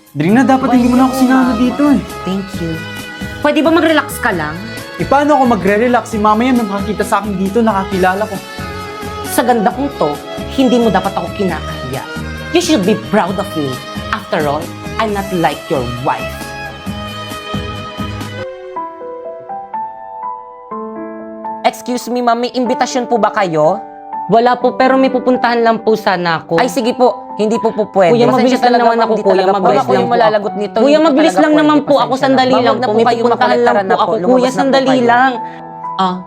Drina, dapat hindi mo na ako sinama dito eh. Thank you. Pwede ba mag-relax ka lang? E paano ako magre-relax? Si mama yan nakakita sa akin dito, nakakilala ko. Sa ganda kong to, hindi mo dapat ako kinakahiya. You should be proud of me. After all, I'm not like your wife. Excuse me, ma'am, may imbitasyon po ba kayo? Wala po, pero may pupuntahan lang po sana ako. Ay, sige po. Hindi po pwede. Kuya, mabilis lang naman ako, kuya. Mabilis lang po malalagot nito. Kuya, mabilis lang naman po ako. Sandali lang po. May pupuntahan lang po ako. Kuya, sandali lang. Ah.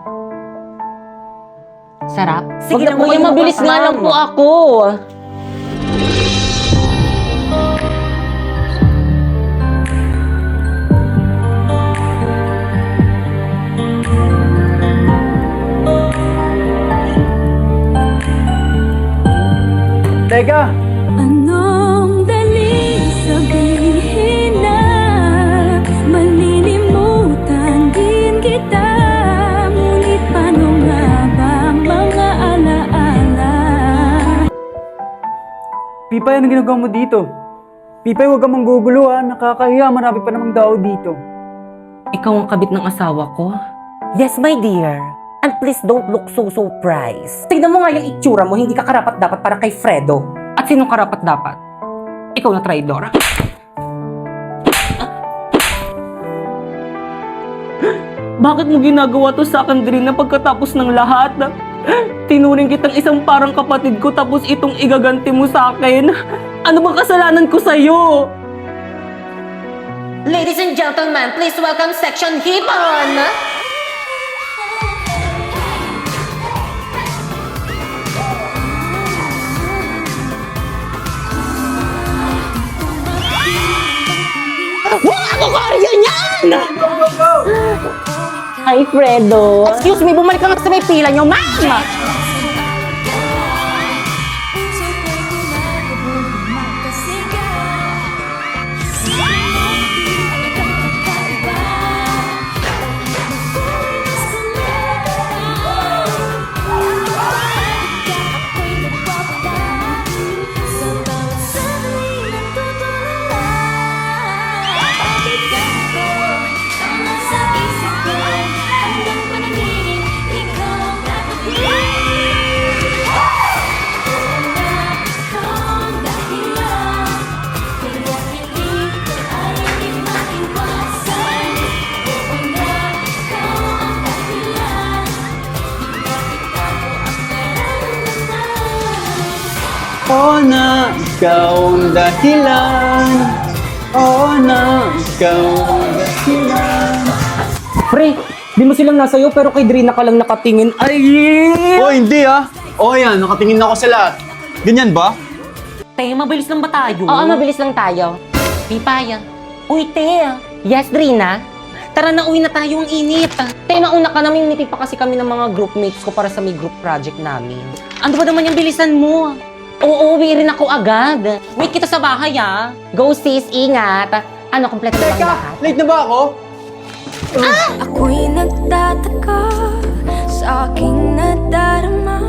Sarap? Sige na, kuya, mabilis nga lang po ako. Teka! Anong daling sabihin na malilimutan din kita? Ngunit paano nga ba ang mga alaala? Pipay, ano ginagawa mo dito? Pipay, huwag kang manggugulo ha. Nakakahiya, marami pa namang tao dito. Ikaw ang kabit ng asawa ko? Yes, my dear. And please don't look so surprised. Tignan mo nga yung itsura mo, hindi ka karapat-dapat para kay Fredo. At sinong karapat-dapat? Ikaw na traidor. Bakit mo ginagawa to sa akin, Drina, pagkatapos ng lahat? Tinuring kitang isang parang kapatid ko, tapos itong igaganti mo sa akin. Ano bang kasalanan ko sa'yo? Ladies and gentlemen, please welcome Section Hipon! Ako kaya niyan! Hi, Fredo. Excuse me, bumalik ka nga sa may pila niyo, ma'am! Oo na, ikaw ang dahilan. Oo na, ikaw ang dahilan. Pre, di mo silang nasayo pero kay Drina ka lang nakatingin. Ay! Oh, hindi ah. Oh yan, nakatingin na ako sa lahat. Ganyan ba? Te, mabilis lang ba tayo? Oo, mabilis lang tayo. Pipaya. Uy, Te. Yes, Drina? Tara na, uwi na tayo, ang init. Te, nauna ka namin, meeting pa kasi kami ng mga groupmates ko para sa may group project namin. Ano ba naman yung bilisan mo? Oo, uwi rin ako agad. Wait kita sa bahay, ah. Go, sis. Ingat. Ano, kompleto na bang Teka, lahat? late na ba ako? Ako'y nagtataka sa aking nadarama.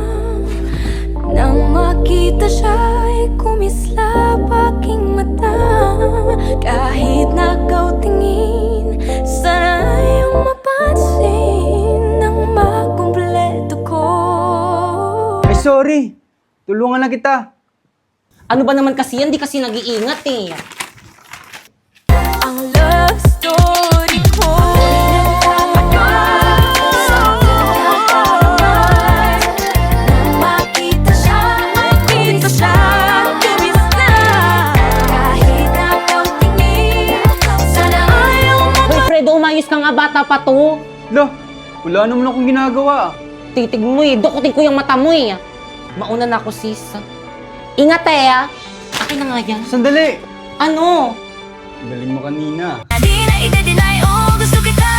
Nang makita siya ay kumislap aking mata. Kahit nakaw tingin, sana iyong mapansin nang makumpleto ko. Ay, sorry. Tulungan na kita. Ano ba naman kasi yan? Di kasi nag-iingat, eh. Ang love story ko. Nang makita siya, makita siya, kumislap. Kahit nakaw tingin, sana ayaw Uy, Fredo, umayos ka nga, bata pa to. Lo, wala naman akong ginagawa. Titig mo eh. Dukutin ko yung mata mo eh. Mauna na ako, sis. Ingat eh, ah. Akin na nga yan. Sandali. Ano? Galing mo kanina. Di na i-deny, oh, gusto kita.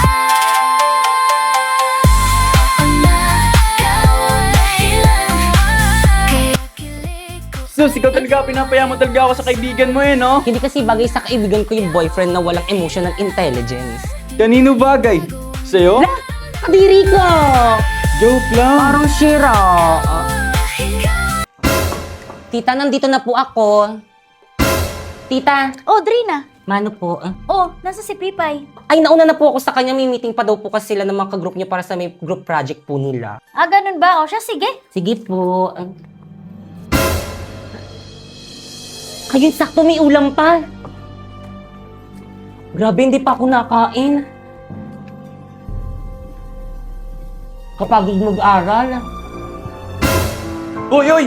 Sus, ikaw talaga, pinapaya mo talaga ako sa kaibigan mo eh, no? Hindi kasi bagay sa kaibigan ko yung boyfriend na walang emotional intelligence. Kanino bagay? Sa'yo? Kadiri ko! Joke lang. Parang shira. Tita, nandito na po ako. tita. Oh, Drina. Mano po? Oh, nasa si Pipay. Ay, nauna na po ako sa kanya. May meeting pa daw po kasi sila ng mga ka-group niya para sa may group project po nila. Ah, ganun ba? O siya, sige. Sige po. Ayun, sakto may ulam pa. Grabe, hindi pa ako nakain. Kapagod mag-aral. Uy, uy!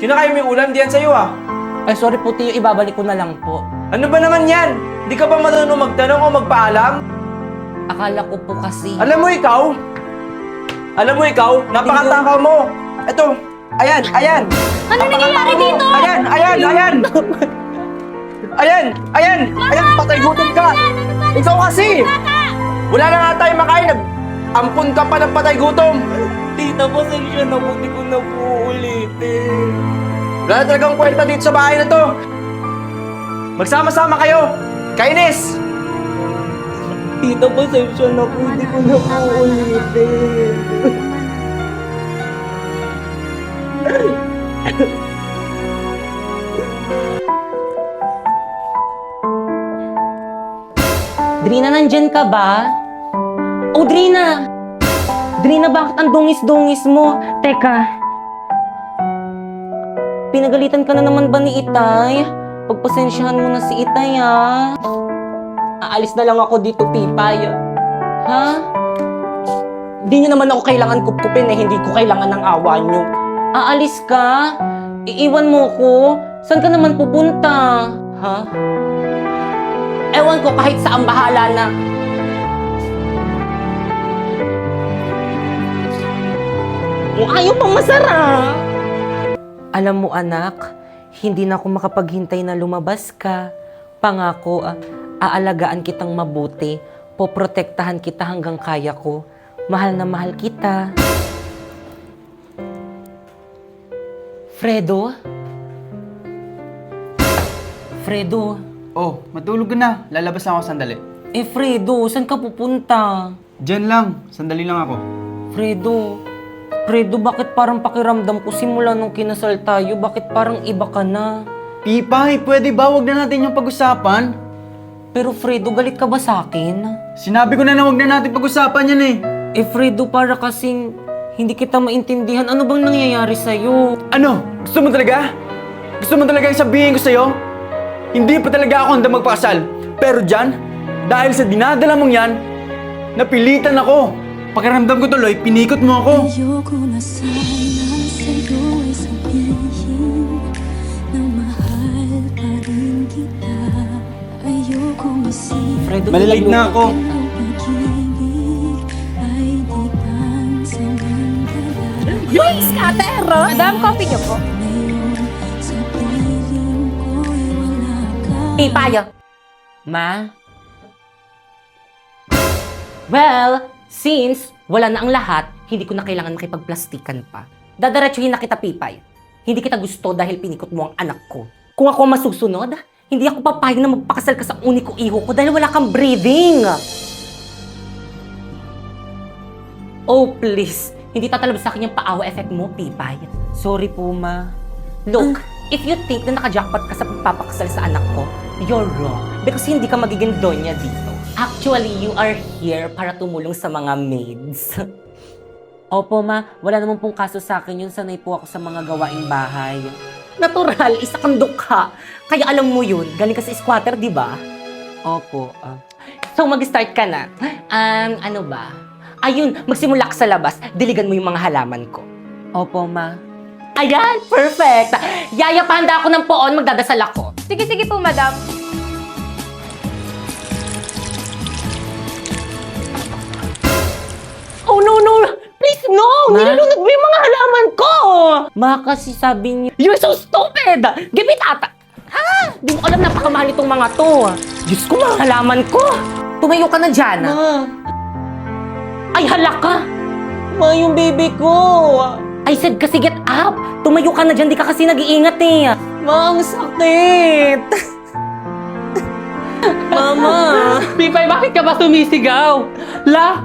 Kinakain mo yung ulam diyan sa'yo ah. Ay, sorry po, Tiyo. Ibabalik ko na lang po. Ano ba naman yan? Di ka ba marunong magtanong o magpaalam? Akala ko po kasi... Alam mo ikaw, napakatakaw mo. Eto, ayan. Ano nangyayari dito? Ayan, patay gutom ka. Ikaw kasi. Wala na nga tayo makain. Ampun ka pa ng patay gutom. Tita, pasensya na po. Di ko na po ulitin. Wala na talagang kwenta dito sa bahay na to. Magsama-sama kayo. Kainis! Tita, pasensya na po. Di ko na po ulitin. Drina, nandyan ka ba? Oh, Drina! Drina, bakit ang dungis-dungis mo? Teka. Pinagalitan ka na naman ba ni Itay? Pagpasensyahan mo na si Itay, ha? Aalis na lang ako dito, Pipay. Ha? Di niyo naman ako kailangan kupkupin eh. Hindi ko kailangan ng awa niyo. Aalis ka? Iiwan mo ko? Saan ka naman pupunta? Ha? Ewan ko kahit saan bahala na. Ayaw pang masarap. Alam mo anak, hindi na ako makapaghintay na lumabas ka. Pangako, aalagaan kitang mabuti. Poprotektahan kita hanggang kaya ko. Mahal na mahal kita. Fredo? Fredo? Oh, matulog ka na. Lalabas na ako sandali. Fredo, saan ka pupunta? Diyan lang. Sandali lang ako. Fredo, bakit parang pakiramdam ko simula nung kinasal tayo, bakit parang iba ka na? Pipay, pwede ba? Huwag na natin yung pag-usapan. Pero Fredo, galit ka ba sa akin? Sinabi ko na huwag na natin pag-usapan yan eh. Fredo, para kasing hindi kita maintindihan. Ano bang nangyayari sa'yo? Ano? Gusto mo talaga? Gusto mo talaga yung sabihin ko sa'yo? Hindi pa talaga ako handa magpakasal. Pero dyan, dahil sa dinadala mong yan, napilitan ako. Pakiramdam ko tuloy, pinikot mo ako. Ayoko na sana sa'yo'y sabihin na mahal pa rin kita. Ayoko masira Fredo, Malilate na ako. ang pag-ibig ay di pang samantala. Uy, scatter! Madam, coffee niyo po. Ngayon sa piling ko'y wala ka. Pipay! Ma? Well, since wala na ang lahat, hindi ko na kailangan makipagplastikan pa. Dadaretsuhin na kita, Pipay. Hindi kita gusto dahil pinikot mo ang anak ko. Kung ako ang masusunod, hindi ako papayag na magpakasal ka sa uniko iho ko dahil wala kang breathing. Oh, please. Hindi tatalab sa akin yung paawa effect mo, Pipay. Sorry po, Ma. Look, if you think na nakajackpot ka sa pagpapakasal sa anak ko, you're wrong. Because hindi ka magiging donya dito. Actually, you are here para tumulong sa mga maids. Opo, Ma. Wala naman pong kaso sa akin yun. Sanay po ako sa mga gawaing bahay. Natural, isa kang dukha. Kaya alam mo yun, galing ka sa squatter, di ba? Opo. So, mag-start ka na. Ano ba? Ayun, magsimula ka sa labas. Diligan mo yung mga halaman ko. Opo, Ma. Ayan, perfect! Yaya, pahanda ako ng poon, magdadasal ako. Sige, sige po, madam. Oh, no! Please, no! Nilulunod mo yung mga halaman ko! Ma, kasi sabi niyo, you're so stupid! Give it ata! Ha? Di mo alam, napakamahal itong mga to. Diyos ko, mga halaman ko! Tumayo ka na dyan. Ma. Ay, hala ka! Ma, yung baby ko! I said kasi get up! Tumayo ka na dyan, di ka kasi nag-iingat eh. Ma, ang sakit! Mama! Pipay, bakit ka ba sumisigaw? La,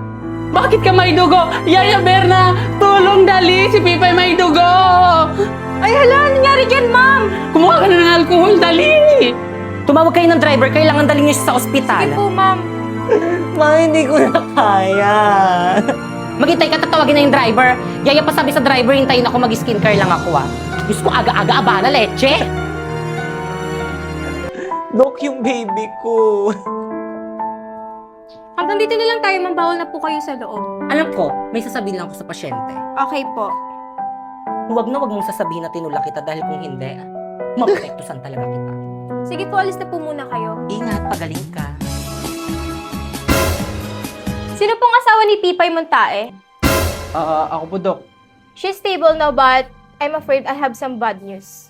bakit ka may dugo? Yaya Berna, tulong dali! Si Pipay may dugo! Ay, hala, nangyari dyan, ma'am? Kumuha ka na ng alcohol, dali! Tumawag kayo ng driver, kailangan dalhin niyo siya sa ospital. Sige po, ma'am. Ma, hindi ko na kaya. Maghintay ka, tatawagin na yung driver. Yaya pa sabi sa driver, hintayin ako mag-skincare lang ako Diyos ko, aga-aga, abana, leche. Dok, yung baby ko. Hanggang dito na lang tayo, ma'am. Bawal na po kayo sa loob. Alam ko, may sasabihin lang ako sa pasyente. Okay po. Huwag mong sasabihin na tinulak kita dahil kung hindi, maprotektusan talaga kita. Sige po, alis na po muna kayo. Ingat, pagaling ka. Sino pong asawa ni Pipay Montae? Ako po, Dok. She's stable now, but I'm afraid I have some bad news.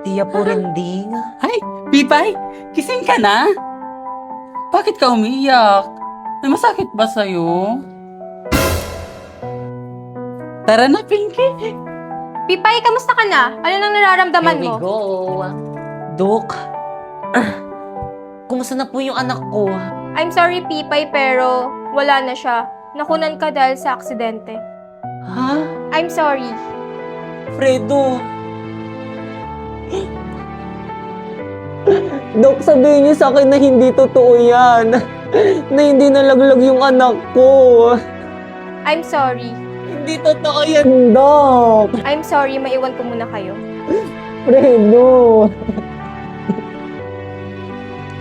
Tiya po rinding. Ay, Pipay, kising ka na? Bakit ka umiyak? May masakit ba sa'yo? Tara na, Pinky. Pipay, kamusta ka na? Ano nang nararamdaman Here we mo? go. Dok, kumusta na po yung anak ko? I'm sorry, Pipay, pero wala na siya. Nakunan ka dahil sa aksidente. Ha? I'm sorry. Fredo. Dok, sabihin niyo sa akin na hindi totoo yan. Na hindi nalaglag yung anak ko. I'm sorry. Hindi totoo yan, Dok. I'm sorry, maiwan ko muna kayo. Fredo.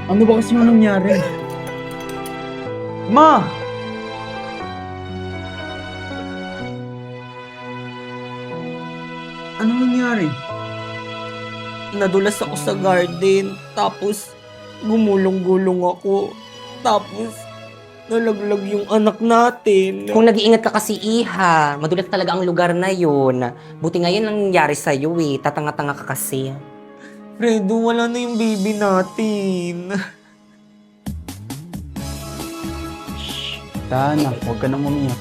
Ano ba kasi yung nangyari? Ma! Ano nangyari? Nadulas ako sa garden, tapos gumulong-gulong ako. Tapos nalaglag yung anak natin. Kung nag-iingat ka kasi, Iha, madulas talaga ang lugar na yun. Buti nga yun ang nangyari sa'yo eh. Tatanga-tanga ka kasi. Fredo, wala na yung baby natin. Tana, huwag ka nang umiyak.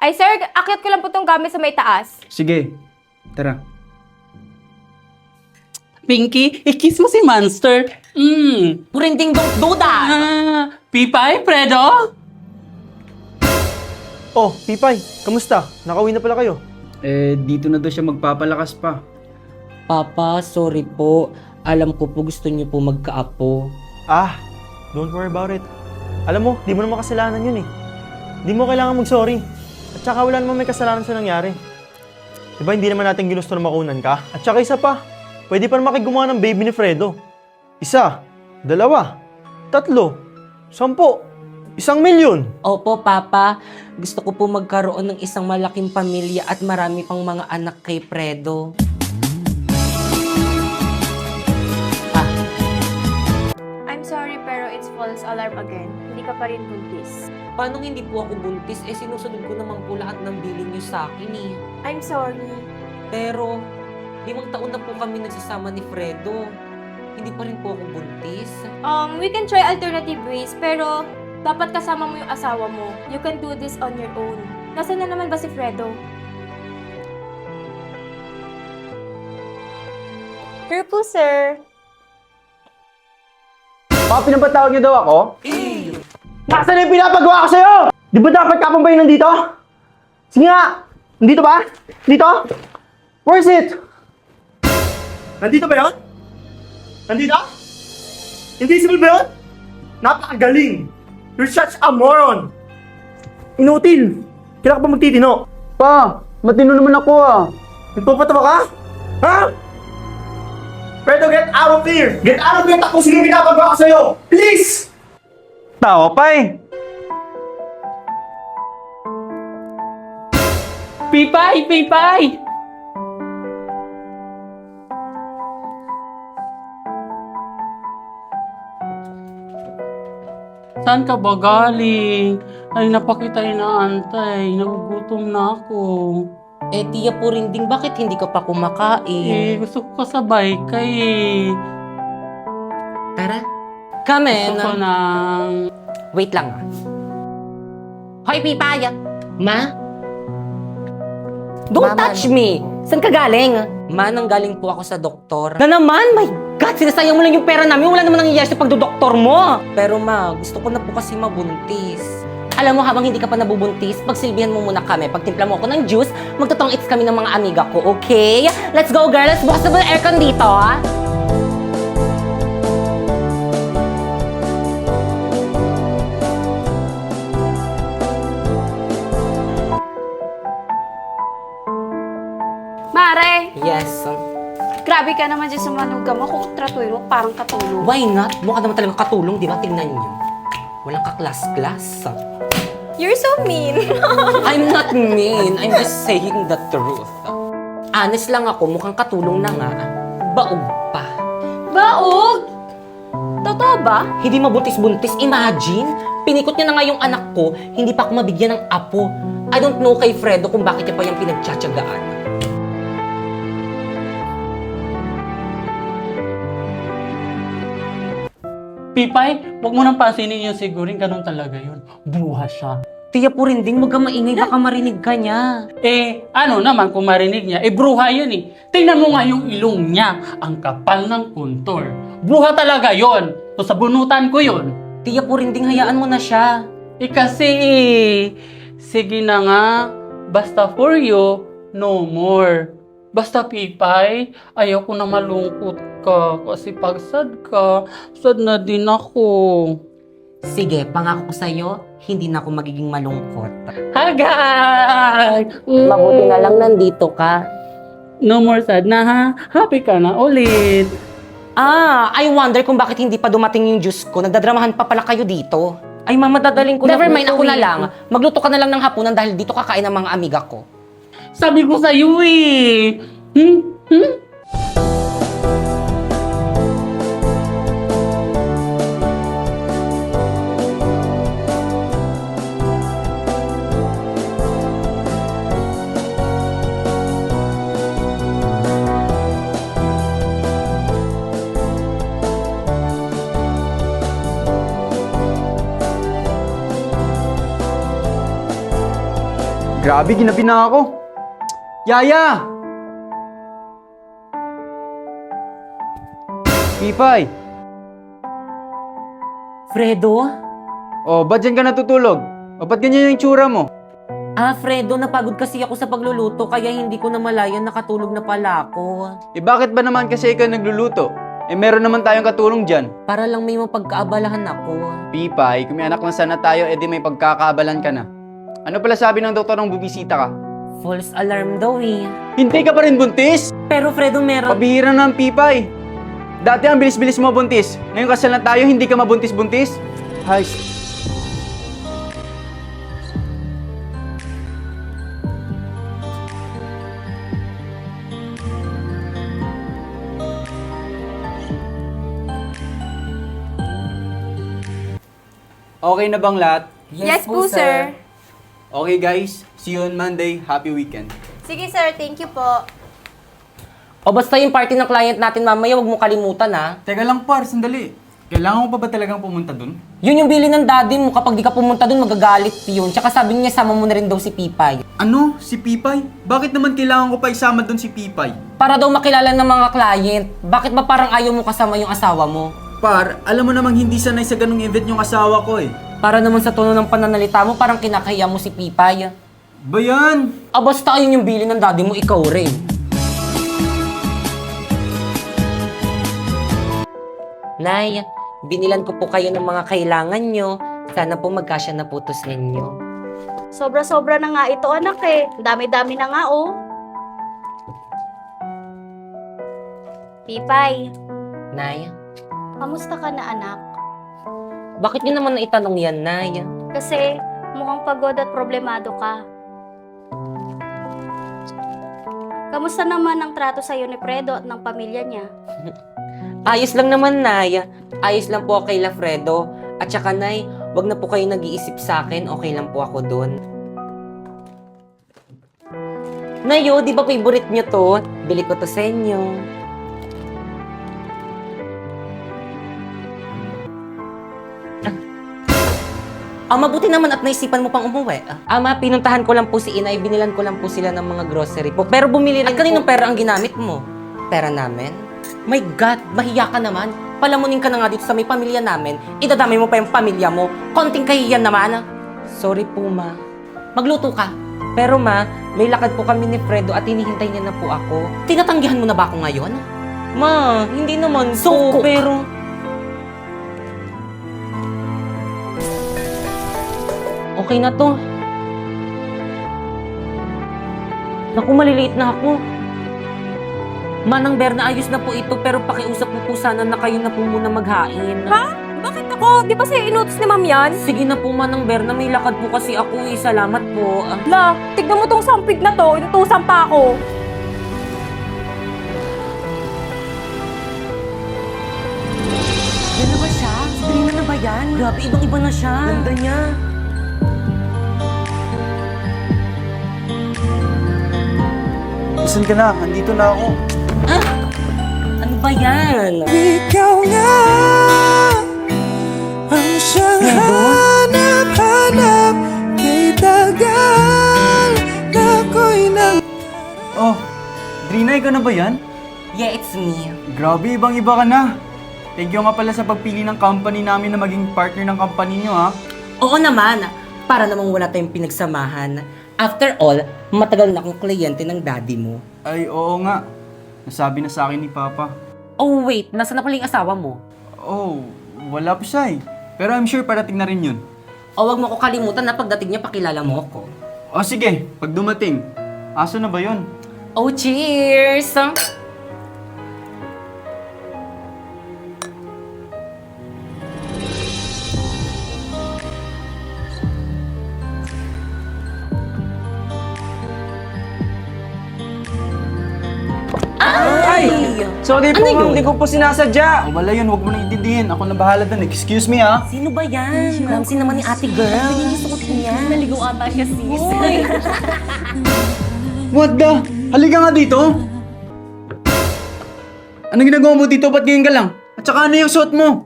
Ay, sir, akyat ko lang po tong gamit sa may taas. Sige, tara. Pinky, i-kiss mo si Monster. Purinding don't do that! Pipay, Fredo? Oh, Pipay, kamusta? Nakauwi na pala kayo. Dito na daw siya magpapalakas pa. Papa, sorry po. Alam ko po gusto niyo po magkaapo. Ah, don't worry about it. Alam mo, di mo naman kasalanan yun eh. Di mo kailangan mag-sorry. At saka wala naman may kasalanan sa nangyari. Diba hindi naman natin ginusto na makunan ka? At saka isa pa, pwede pa naman gumawa ng baby ni Fredo. 1, 2, 3, 10, 1,000,000. Opo, Papa. Gusto ko po magkaroon ng isang malaking pamilya at marami pang mga anak kay Fredo. I'm sorry, pero it's false alarm again. Hindi ka pa rin buntis. Paano hindi po ako buntis? Sinusunod ko naman po lahat ng billing niyo sa akin eh. I'm sorry. Pero, 5 taon na po kami nagsasama ni Fredo. Hindi pa rin po ako buntis. We can try alternative ways, pero dapat kasama mo yung asawa mo. You can do this on your own. Nasaan na naman ba si Fredo? Here po, sir. Pa, pinapatawag niyo daw ako? Nasaan na yung pinapagawa ko sa'yo? Di ba dapat ka pang ba yun nandito? Sige nga! Nandito ba? Dito? Where is it? Nandito ba yun? Nandito? Invisible ba yun? Napakagaling! You're such a moron! Inutil! Kailangan ka pa magtitino? Pa, matino naman ako Nagpapatawa ka? Ha? Fredo, get out of here! Get out of here! Tapusin yung pinapagawa ko sa'yo! Please! Tao pa eh. Pipay, Pipay! Saan ka ba galing? Ay, napakita inaantay. Nagugutom na ako. Tiya Purinding, bakit hindi ka pa kumakain? Gusto ko kasabay ka eh. Tara. Come in. Gusto ko ng... Wait lang Hoy, Pipaya! Ma? Don't touch me! Saan ka galing? Ma, nanggaling po ako sa doktor. Na naman? My God, sinasayang mo lang yung pera namin. Wala naman nangyayari sa pagdodoktor mo. Pero ma, gusto ko na po kasi mabuntis. Alam mo, habang hindi ka pa nabubuntis, pagsilbihan mo muna kami. Pagtimpla mo ako ng juice, magtotong eats kami ng mga amiga ko, okay? Let's go, girl! Let's bukas na ba yung aircon dito, ha? Mare, Yes. grabe ka naman dyan sa manuga mo. Kung tratuin mo, parang katulog. Why not? Mukha naman talaga katulong, di ba? Tingnan niyo. Walang kaklas-klas. You're so mean. I'm not mean. I'm just saying the truth. Honest lang ako, mukhang katulong na nga. Baog pa. Baog! Totoo ba? Hindi mabuntis-buntis. Imagine, pinikot niya na nga yung anak ko, hindi pa ako mabigyan ng apo. I don't know kay Fredo kung bakit niya pa yung pinagtsatsagaan. Pipay, wag mo nang pansinin yung sigurin, ganun talaga yun. Buha siya. Tiya po rin ding, huwag kang maingay, baka marinig ka niya. Ano naman kung marinig niya? Bruha yan eh. Tingnan mo nga yung ilong niya. Ang kapal ng kuntor. Bruha talaga yon. So sa bunutan ko yon. Tiya po rin ding, hayaan mo na siya. Kasi sige na nga. Basta for you, no more. Basta Pipay, ayaw ko na malungkot ka. Kasi pag sad ka, sad na din ako. Sige, pangako ko sa'yo, hindi na ako magiging malungkot. Hagay! Mabuti na lang nandito ka. No more sad na ha? Happy ka na ulit. I wonder kung bakit hindi pa dumating yung juice ko. Nagdadramahan pa pala kayo dito. Ay, mama, dadaling ko. Never mind, ako na lang. Magluto ka na lang ng hapunan dahil dito kakain ng mga amiga ko. Sabi ko sa'yo eh. Grabe, ginabi na ako. Yaya! Pipay! Fredo? Oh, ba't dyan ka natutulog? O, ba't ganyan yung itsura mo? Fredo, napagod kasi ako sa pagluluto kaya hindi ko na malayan nakatulog na pala ako. Bakit ba naman kasi ikaw nagluluto? Meron naman tayong katulong dyan. Para lang may mapagkaabalahan ako. Pipay, kung may anak lang sana tayo, edi may pagkakaabalan ka na. Ano pala sabi ng doktor nung bubisita ka? False alarm daw eh. Hindi ka pa rin buntis? Pero Fredo, meron... Pabihira na ang Pipay. Dati ang bilis-bilis mo buntis. Ngayon kasal na tayo, hindi ka mabuntis-buntis? Hay. Okay na bang lahat? Yes po, sir. Okay guys, see you on Monday. Happy weekend. Sige, sir. Thank you po. O basta yung party ng client natin mamaya, huwag mo kalimutan ha. Teka lang par, sandali. Kailangan ko pa ba talagang pumunta dun? Yun yung bili ng daddy mo. Kapag di ka pumunta dun, magagalit yun. Tsaka sabi niya, sama mo na rin daw si Pipay. Ano? Si Pipay? Bakit naman kailangan ko pa isama dun si Pipay? Para daw makilala ng mga client. Bakit ba parang ayaw mo kasama yung asawa mo? Par, alam mo namang hindi sanay sa ganung event yung asawa ko eh. Para naman sa tono ng pananalita mo, parang kinakahiya mo si Pipay. Ba yan? Basta ayun yung bili ng daddy mo, ikaw rin. Nay, binilan ko po kayo ng mga kailangan nyo. Sana po magkasya na po tos ninyo. Sobra-sobra na nga ito, anak eh. Ang dami-dami na nga, oh. Pipay, Nay, kamusta ka na, anak? bakit nyo naman naitanong yan, Nay? Kasi mukhang pagod at problemado ka. Kamusta naman ang trato sa'yo ni Fredo at ng pamilya niya? Ayos lang naman, Nay. Ayos lang po kay Lafredo. At saka, Nay, wag na po kayo nag-iisip sa akin. Okay lang po ako doon. Nayo, di ba favorite nyo to? Bili ko to sa inyo. Mabuti naman at naisipan mo pang umuwi. Ama, pinuntahan ko lang po si Inay. Binilan ko lang po sila ng mga grocery po. Pero bumili rin. At kaninong pera ang ginamit mo? Pera namin? My God, mahiya ka naman. Palamunin ka na nga dito sa may pamilya namin. Idadamay mo pa yung pamilya mo. Konting kahiyan naman. Sorry po, ma. Magluto ka. Pero ma, may lakad po kami ni Fredo at hinihintay niya na po ako. Tinatanggihan mo na ba ako ngayon? Ma, hindi naman po, pero... Okay na to. Naku, maliliit na ako. Manang Berna, ayos na po ito pero pakiusap mo po sana na kayo na po muna maghain. Ha? Bakit ako? Di ba sa'yo inutos ni Ma'am yan? Sige na po, Manang Berna. May lakad po kasi ako eh. Salamat po. La, tignan mo tong sampig na to. Inutusan pa ako. Yan na ba siya? Sabrina na ba yan? Grabe, ibang-iba na siya. Ganda niya. Listen ka na, andito na ako. Ano ba yan? Ikaw nga ang siyang hanap-hanap kay tagal na ako'y nang... Oh, Drina, ikaw na ba yan? Yeah, it's me. Grabe, ibang-iba ka na. Thank you nga pala sa pagpili ng company namin na maging partner ng company nyo, ha? Oo naman. Para namang wala tayong pinagsamahan. After all, matagal na akong kliyente ng daddy mo. Ay, oo nga. Nasabi na sa akin ni Papa. Oh wait, nasa na pala yung asawa mo? Oh, wala pa siya eh. Pero I'm sure parating na rin yun. O wag mo ko kalimutan na pagdating niya pakilala mo ako. O sige, pag dumating. Aso na ba yun? Oh, cheers! Ay! Sorry po, Ano yun? hindi ko po sinasadya. Oh, wala yun, huwag mo na intindihin. Ako na bahala dun. Excuse me, ha? Sino ba yan? Ramsey naman ni ate girl. Pinigisuot niya. Naligaw ata siya, sis. What the? Halika nga dito. Anong ginagawa mo dito? Ba't ganyan ka lang? At saka ano yung suot mo?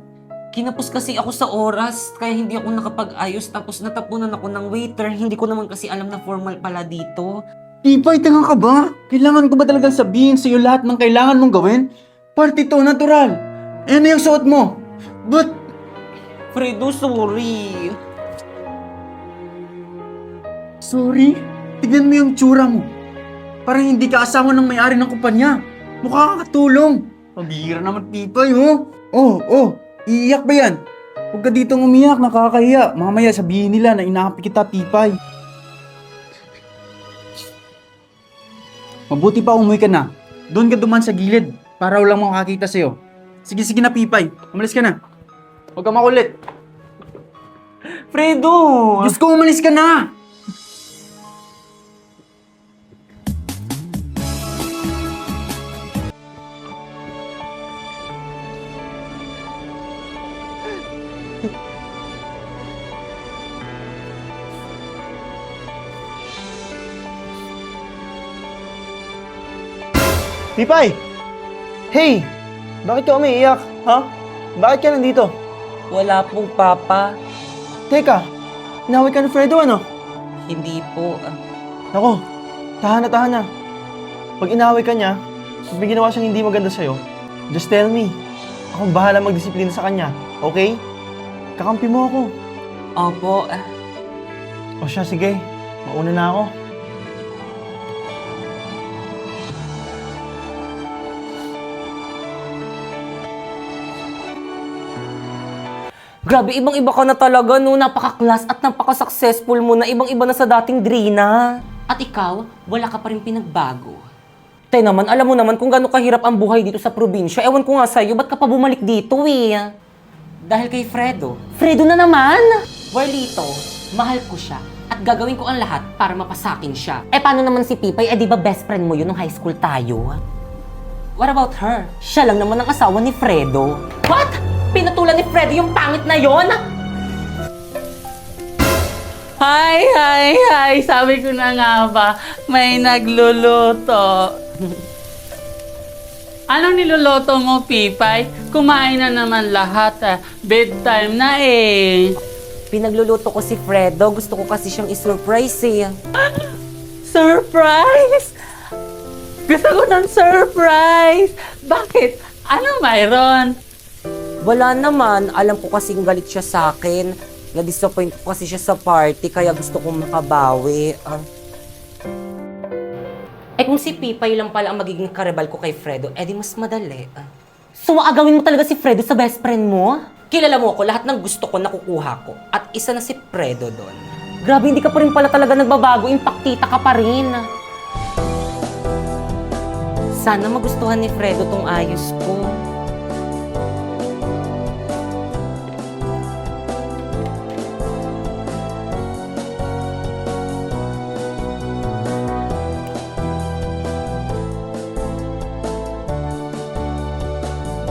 Kinapos kasi ako sa oras, kaya hindi ako nakapag-ayos. Tapos natapunan ako ng waiter. Hindi ko naman kasi alam na formal pala dito. Tipay, tanga ka ba? Kailangan ko ba talagang sabihin sa'yo lahat ng kailangan mong gawin? Party to, natural. Eh, ano yung suot mo? But, Fredo, sorry. sorry? Tignan mo yung tsura mo. Parang hindi ka asawa ng may-ari ng kumpanya. Mukha kang katulong. Pabihira naman, Tipay, oh. Oh, iiyak ba yan? Huwag ka ditong umiyak, nakakahiya. Mamaya sabihin nila na inaapi kita, Tipay. Mabuti pa umuwi ka na. Doon ka duman sa gilid para walang makakita sa'yo. Sige na, Pipay. Umalis ka na. Huwag ka makulit. Fredo! Diyos ko, umalis ka na! Pipay! Hey! Bakit ka umiiyak? Ha? Bakit ka nandito? Wala pong papa. Teka, inaway ka ni Fredo, ano? Hindi po. Nako, tahan na. Pag inaway ka niya, pag may ginawa siyang hindi maganda sa'yo, just tell me. Akong bahala magdisiplina sa kanya, okay? Kakampi mo ako. Opo. O siya, sige. Mauna na ako. Grabe, ibang-iba ka na talaga, no? Napaka-class at napaka-successful mo na. Ibang-iba na sa dating Drina. At ikaw, wala ka pa rin pinagbago. Tay naman, alam mo naman kung gaano kahirap ang buhay dito sa probinsya. Ewan ko nga sa'yo, ba't ka pa bumalik dito, eh? Dahil kay Fredo. Fredo na naman! Warlito, mahal ko siya. At gagawin ko ang lahat para mapasakin siya. Eh, paano naman si Pipay? Eh, di ba best friend mo yun nung high school tayo? What about her? Siya lang naman ang asawa ni Fredo. What? Pinatulan ni Fredo yung pangit na yon? Hi! Sabi ko na nga ba, may nagluluto. Anong niluluto mo, Pipay? Kumain na naman lahat. Bedtime na eh. Pinagluluto ko si Fredo. Gusto ko kasi siyang isurprise eh. Surprise! Gusto ko ng surprise! Bakit? Ano mayroon? Wala naman. Alam ko kasing galit siya sa akin. Na-disappoint ko kasi siya sa party, kaya gusto kong makabawi. Eh kung si Pipay lang pala ang magiging karibal ko kay Fredo, edi mas madali. So aagawin mo talaga si Fredo sa best friend mo? Kilala mo ako, lahat ng gusto ko nakukuha ko. At isa na si Fredo doon. Grabe, hindi ka pa rin pala talaga nagbabago. Impaktita ka pa rin. Sana magustuhan ni Fredo tong ayos ko.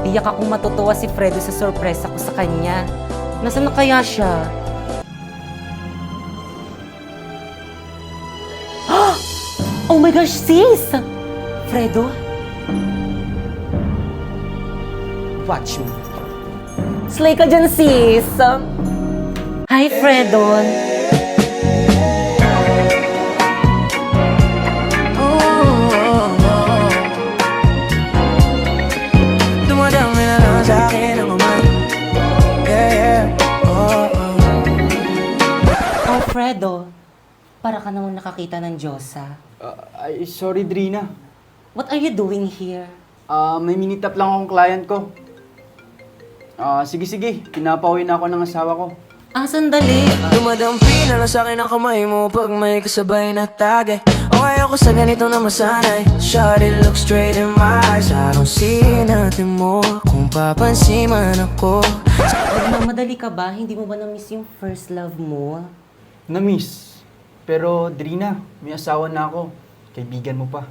Tiyak akong matutuwa si Fredo sa sorpresa ko sa kanya. Nasaan na kaya siya? Oh my gosh, sis! Fredo? Watch me. Slay ka dyan, sis! Hi, Fredo! Dumadami na lang sa akin ang umay. Yeah, yeah. Oh, oh. Oh, Fredo. Para ka namang nakakita ng Diyosa. Ay, sorry, Drina. What are you doing here? May minitap lang akong client ko. Sige. Pinapauwi na ako ng asawa ko. Sandali. Dumadampi na lang sa akin ang kamay mo pag may kasabay na tagay. Okay ako sa ganito na masanay. Shawty, look straight in my eyes. I don't see nothing more kung papansin man ako. Nagmamadali ka ba? Hindi mo ba na-miss yung first love mo? Na-miss. Pero, Drina, may asawa na ako. Kaibigan mo pa.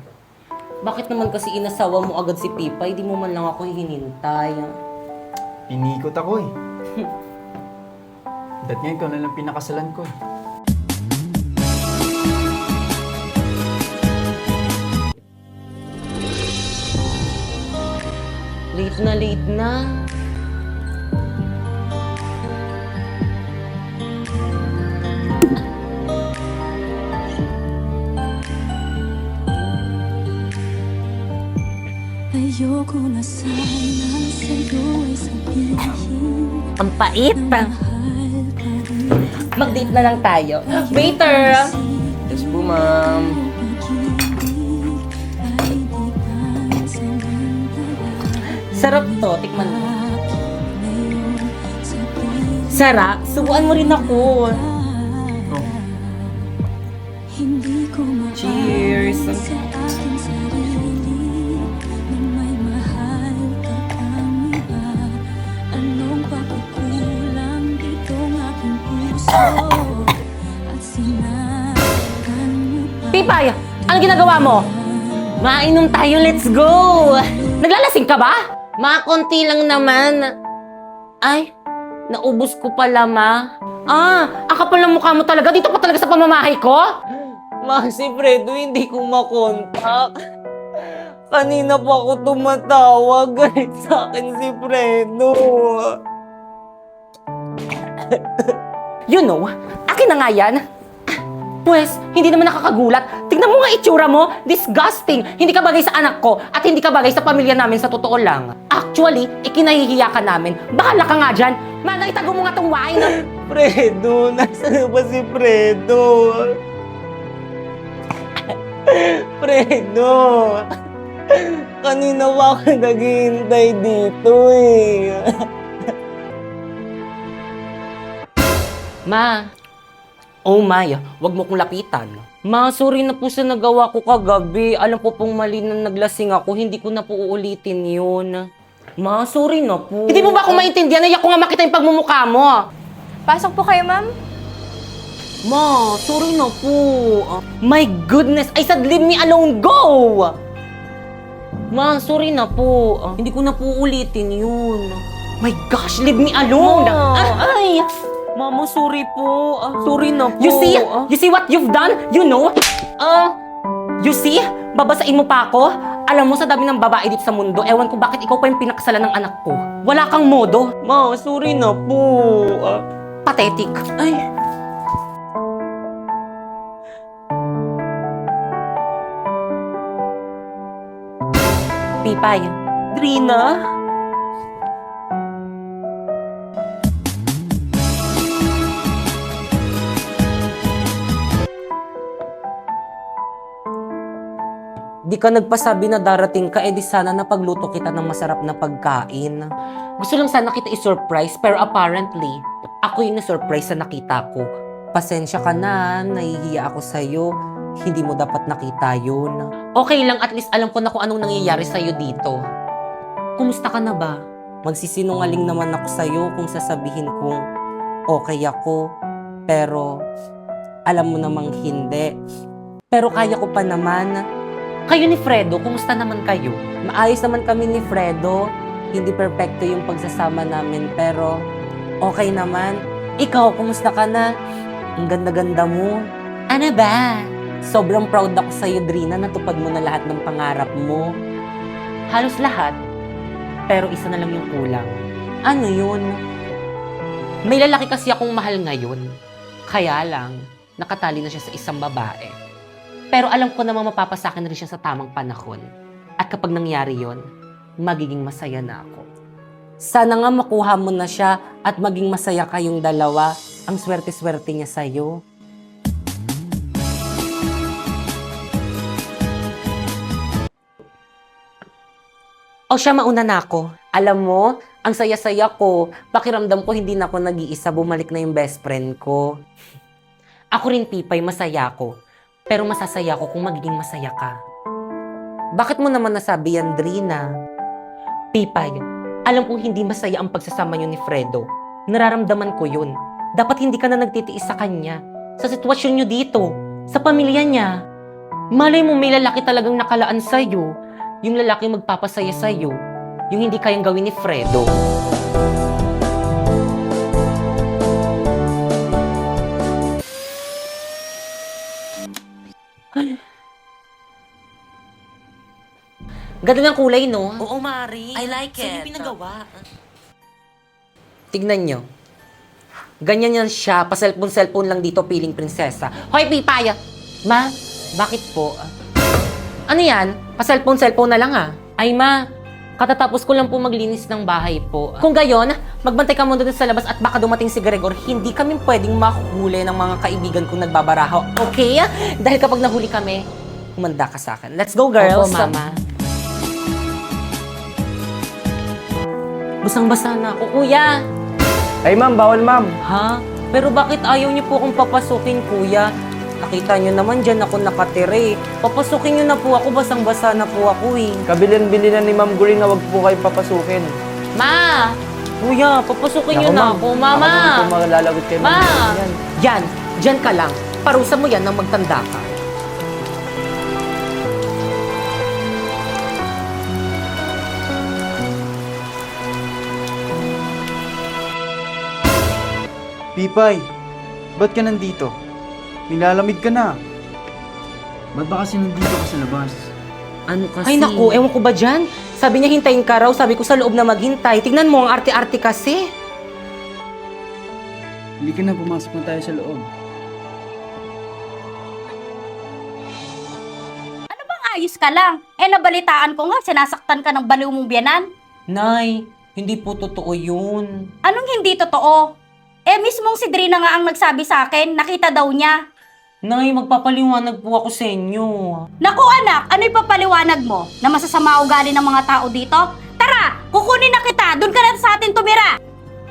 Bakit naman kasi inasawa mo agad si Pipa? Hindi mo man lang ako hinintay. Pinikot ako eh. That ngayon, ikaw na lang pinakasalan ko eh. Late na. Ayoko na sana sa'yo ay sabihin Ang pait. mahal ka rin. Mag-date na lang tayo. Waiter! Yes po, ma'am. Pag-ibig ay di pansamantala. Sarap to. Tikman mo. Ngayon sa piling Sarap. Subuan mo rin ako. hindi ko mapahal Cheers. sa aking sarili na may mahal ka pang iba. Anong pagkukulang ditong aking puso at sinaktan mo pa? Pipay! Ano ginagawa mo? Mainom tayo, let's go! Naglalasing ka ba? Konti lang naman. Ay, naubos ko pala, ma. Ang kapal ng mukha mo talaga. Dito pa talaga sa pamamahay ko? Ma, si Fredo hindi ko makontak. Kanina pa ako tumatawag. Galit sa akin si Fredo. You know, akin na nga yan. Pwes, hindi naman nakakagulat. Tignan mo nga itsura mo. Disgusting. Hindi ka bagay sa anak ko at hindi ka bagay sa pamilya namin sa totoo lang. Actually, ikinahihiya ka namin. Bahala ka nga dyan. Mana, itago mo nga tong wine. Fredo, nasaan ba si Fredo? Fredo, kanina pa ako naghihintay dito eh. Ma, oh my, wag mo kong lapitan. Ma, sorry na po sa nagawa ko kagabi. Alam po pong mali na naglasing ako. Hindi ko na po uulitin yun. Ma, sorry na po. Hindi mo ba ako maintindihan? Naiyak ko nga makita yung pagmumukha mo. Pasok po kayo, ma'am. Ma, sorry na po. My goodness, I said leave me alone, go! Ma, sorry na po. Hindi ko na po ulitin yun. My gosh, leave me alone! Ay! Mama, sorry po. Sorry na po. You see what you've done? You know? You see? Babasain mo pa ako? Alam mo, sa dami ng babae dito sa mundo, ewan ko bakit ikaw pa yung pinakasalan ng anak ko. Wala kang modo. Ma, sorry na po. Pathetic. Ay. Pipay. Drina? Di ka nagpasabi na darating ka, di sana napagluto kita ng masarap na pagkain. Gusto lang sana kita i-surprise, pero apparently, ako yung na-surprise sa nakita ko. Pasensya ka na, nahihiya ako sa'yo. Hindi mo dapat nakita yun. Okay lang, at least alam ko na kung anong nangyayari sa'yo dito. Kumusta ka na ba? Magsisinungaling naman ako sa'yo kung sasabihin kong okay ako, pero alam mo namang hindi. Pero kaya ko pa naman. Kayo ni Fredo, kumusta naman kayo? Maayos naman kami ni Fredo. Hindi perpekto yung pagsasama namin, pero okay naman. Ikaw, kumusta ka na? Ang ganda-ganda mo. Ano ba? Sobrang proud ako sa'yo, Drina. Natupad mo na lahat ng pangarap mo. Halos lahat. Pero isa na lang yung kulang. Ano yun? May lalaki kasi akong mahal ngayon. Kaya lang, nakatali na siya sa isang babae. Pero alam ko namang mapapasakin rin siya sa tamang panahon. At kapag nangyari yon, magiging masaya na ako. Sana nga makuha mo na siya at maging masaya kayong dalawa. Ang swerte-swerte niya sa'yo. O siya, mauna na ako. Alam mo, ang saya-saya ko, pakiramdam ko hindi na ako nag-iisa, bumalik na yung best friend ko. Ako rin, Pipay, masaya ako. Pero masasaya ko kung magiging masaya ka. Bakit mo naman nasabi yan, Drina? Pipay, alam kong hindi masaya ang pagsasama niyo ni Fredo. Nararamdaman ko yun. Dapat hindi ka na nagtitiis sa kanya. Sa sitwasyon niyo dito, sa pamilya niya. Malay mo may lalaki talagang nakalaan sa'yo. Yung lalaki magpapasaya sa'yo. Yung hindi kayang gawin ni Fredo. Ganda ng kulay, no? Oo, Mari. I like it. Saan yung pinagawa? Tignan nyo. Ganyan yan siya. Pa-cellphone lang dito, piling prinsesa. Hoy, Pipaya! Ma, bakit po? Ano yan? Pa-cellphone na lang Ay, ma, katatapos ko lang po maglinis ng bahay po. Kung gayon, magbantay ka muna doon sa labas at baka dumating si Gregor, hindi kami pwedeng mahuli ng mga kaibigan kong nagbabaraho. Okay? Dahil kapag nahuli kami, humanda ka sa akin. Let's go, girls! Opo, Mama. Basang-basa na ako, kuya. Ay, ma'am, bawal, ma'am. Ha? Pero bakit ayaw niyo po akong papasukin, kuya? Nakita niyo naman dyan ako nakatire. Papasukin niyo na po ako, basang-basa na po ako eh. Kabilin-bili na ni Ma'am Green na wag po kayo papasukin. Ma! Kuya, papasukin niyo na ako, mama! Ako naman po malalagot kay Ma'am Ma! Green yan. Yan, dyan ka lang. Parusa mo yan nang magtanda ka. Pipay, ba't ka nandito? Nilalamig ka na. Ba't ba kasi nandito ka sa labas? Ano kasi? Ay naku, ewan ko ba dyan? Sabi niya hintayin ka raw, sabi ko sa loob na maghintay. Tignan mo, ang arte-arte kasi. Hindi ka na, pumasok na tayo sa loob. Ayos ka lang. Nabalitaan ko nga, sinasaktan ka ng baliw mong biyanan. Nay, hindi po totoo yun. Anong hindi totoo? Mismong si Drina nga ang nagsabi sa akin, nakita daw niya. Nay, magpapaliwanag po ako sa inyo. Naku anak, ano'y papaliwanag mo? Na masasama ugali ng mga tao dito? Tara, kukunin na kita, doon ka na sa atin tumira.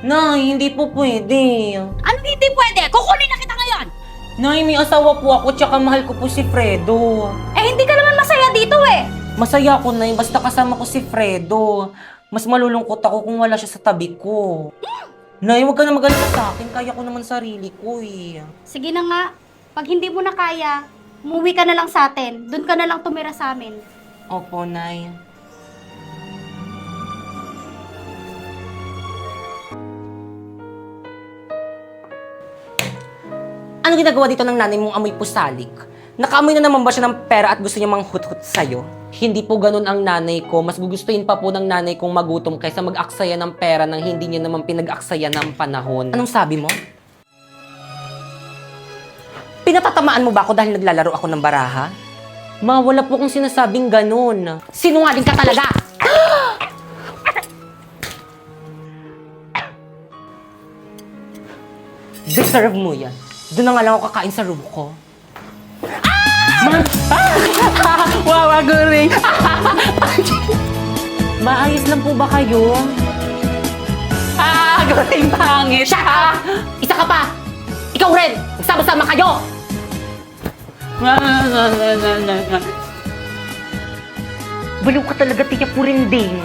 Nay, hindi po pwede. Anong hindi pwede? Kukunin na kita ngayon. Nay, may asawa po ako, tsaka mahal ko po si Fredo. Hindi ka naman masaya dito Masaya ako, Nay, basta kasama ko si Fredo. Mas malulungkot ako kung wala siya sa tabi ko. Nay, huwag ka na mag-alala sa akin, kaya ko naman sarili ko eh. Sige na nga, pag hindi mo na kaya, umuwi ka na lang sa atin. Doon ka na lang tumira sa amin. Opo, Nay. Ano ginagawa dito ng nanay mong amoy pusalik? Nakaamoy na naman ba siya ng pera at gusto niya manghut-hut sa'yo? Hindi po ganun ang nanay ko. Mas gugustuhin pa po ng nanay kong magutom kaysa mag-aksaya ng pera nang hindi niya naman pinag-aksaya ng panahon. Anong sabi mo? Pinatatamaan mo ba ako dahil naglalaro ako ng baraha? Ma, wala po kong sinasabing ganun. Sinungaling ka talaga! Deserve mo yan. Doon na nga lang ako kakain sa room ko. Wawa guring! Maayos lang po ba kayo? Guring pangit! Shut up! Isa ka pa! Ikaw rin! Magsama-sama kayo! Baliw ka talaga, Tia Purinding.